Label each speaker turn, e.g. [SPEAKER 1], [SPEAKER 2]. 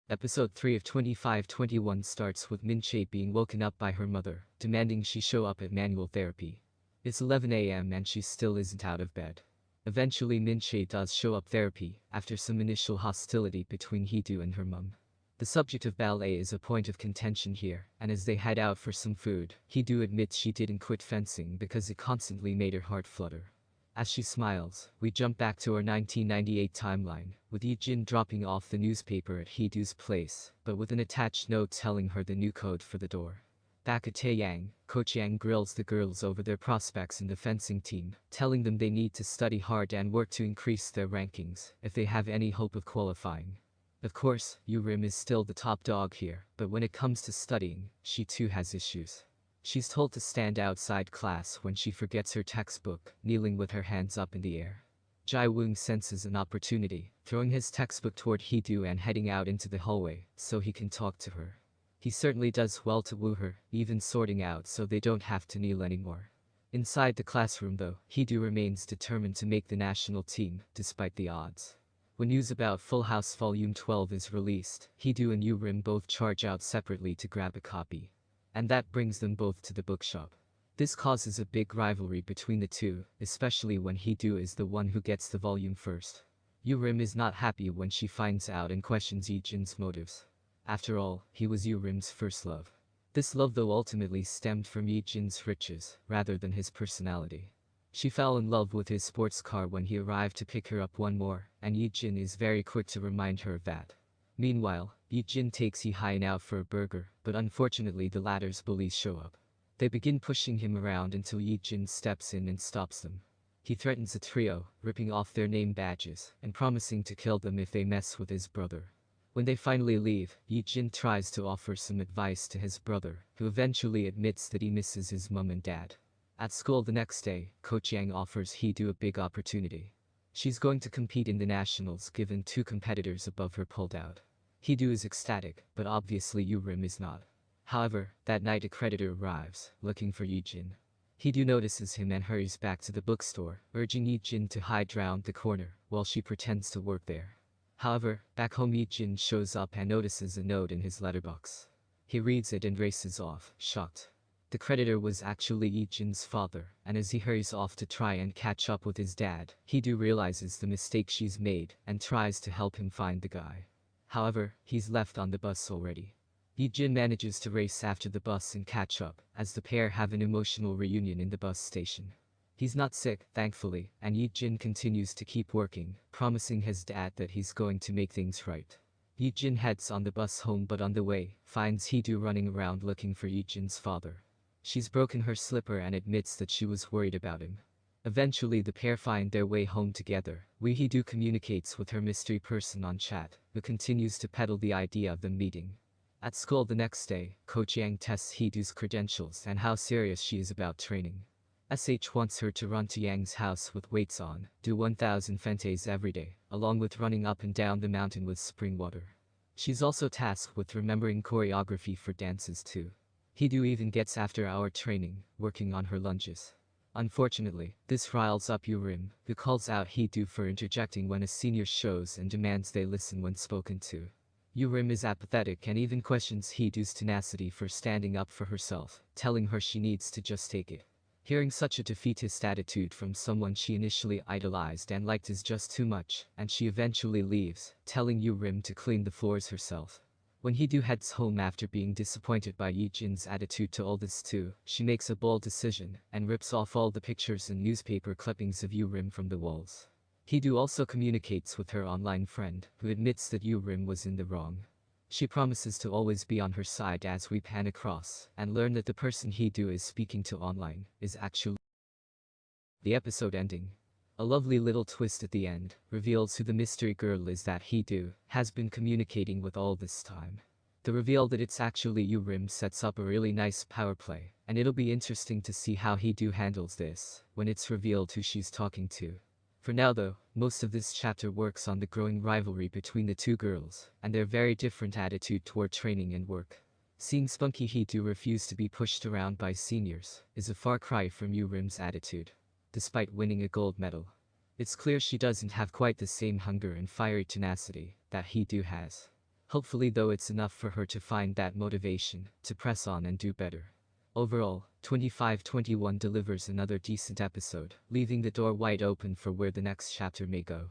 [SPEAKER 1] Episode 3 of 2521 starts with Min-chae being woken up by her mother, demanding she show up at manual therapy. It's 11 a.m. and she still isn't out of bed. Eventually Min-chae does show up therapy, after some initial hostility between Hee-do and her mum. The subject of ballet is a point of contention here, and as they head out for some food, Hee-do admits she didn't quit fencing because it constantly made her heart flutter. As she smiles, we jump back to our 1998 timeline, with Yi-jin dropping off the newspaper at Hee-do's place, but with an attached note telling her the new code for the door. Back at Taeyang, Coach Yang grills the girls over their prospects in the fencing team, telling them they need to study hard and work to increase their rankings if they have any hope of qualifying. Of course, Rim is still the top dog here, but when it comes to studying, she too has issues. She's told to stand outside class when she forgets her textbook, kneeling with her hands up in the air. Jae-woong senses an opportunity, throwing his textbook toward Hee-do and heading out into the hallway, so he can talk to her. He certainly does well to woo her, even sorting out so they don't have to kneel anymore. Inside the classroom though, Hee-do remains determined to make the national team, despite the odds. When news about Full House Volume 12 is released, Hee-do and Rim both charge out separately to grab a copy. And that brings them both to the bookshop. This causes a big rivalry between the two, especially when Hee-do is the one who gets the volume first. Rim is not happy when she finds out and questions Yi-jin's motives. After all, he was Rim's first love. This love though ultimately stemmed from Yi-jin's riches, rather than his personality. She fell in love with his sports car when he arrived to pick her up one more, and Yi-jin is very quick to remind her of that. Meanwhile, Yi-jin takes Hee-hain out for a burger, but unfortunately the latter's bullies show up. They begin pushing him around until Yi-jin steps in and stops them. He threatens the trio, ripping off their name badges, and promising to kill them if they mess with his brother. When they finally leave, Yi-jin tries to offer some advice to his brother, who eventually admits that he misses his mum and dad. At school the next day, Coach Yang offers Hee-do a big opportunity. She's going to compete in the nationals given two competitors above her pulled out. Hee-do is ecstatic, but obviously Rim is not. However, that night a creditor arrives, looking for Yi-jin. Hee-do notices him and hurries back to the bookstore, urging Yi-jin to hide round the corner, while she pretends to work there. However, back home Yi-jin shows up and notices a note in his letterbox. He reads it and races off, shocked. The creditor was actually Yi-jin's father, and as he hurries off to try and catch up with his dad, Hee-do realizes the mistake she's made and tries to help him find the guy. However, he's left on the bus already. Yi-jin manages to race after the bus and catch up, as the pair have an emotional reunion in the bus station. He's not sick, thankfully, and Yi-jin continues to keep working, promising his dad that he's going to make things right. Yi-jin heads on the bus home but on the way, finds Hee-do running around looking for Yi-jin's father. She's broken her slipper and admits that she was worried about him. Eventually the pair find their way home together. Hee-do communicates with her mystery person on chat, who continues to peddle the idea of them meeting. At school the next day, Coach Yang tests Hee-do's credentials and how serious she is about training. SH wants her to run to Yang's house with weights on, do 1000 fentes every day, along with running up and down the mountain with spring water. She's also tasked with remembering choreography for dances too. Hee-do even gets after-hour training, working on her lunges. Unfortunately, this riles up Rim, who calls out Hee-do for interjecting when a senior shows and demands they listen when spoken to. Rim is apathetic and even questions Hee-do's tenacity for standing up for herself, telling her she needs to just take it. Hearing such a defeatist attitude from someone she initially idolized and liked is just too much, and she eventually leaves, telling Rim to clean the floors herself. When Hee-do heads home after being disappointed by Yi-jin's attitude to all this too, she makes a bold decision and rips off all the pictures and newspaper clippings of Rim from the walls. Hee-do also communicates with her online friend, who admits that Rim was in the wrong. She promises to always be on her side as we pan across, and learn that the person Hee-do is speaking to online is actually the episode ending. A lovely little twist at the end reveals who the mystery girl is that Hee-do has been communicating with all this time. The reveal that it's actually Rim sets up a really nice power play, and it'll be interesting to see how Hee-do handles this when it's revealed who she's talking to. For now though, most of this chapter works on the growing rivalry between the two girls and their very different attitude toward training and work. Seeing spunky Hee-do refuse to be pushed around by seniors is a far cry from Rim's attitude. Despite winning a gold medal, it's clear she doesn't have quite the same hunger and fiery tenacity that Hee-do has. Hopefully though it's enough for her to find that motivation to press on and do better. Overall, 25-21 delivers another decent episode, leaving the door wide open for where the next chapter may go.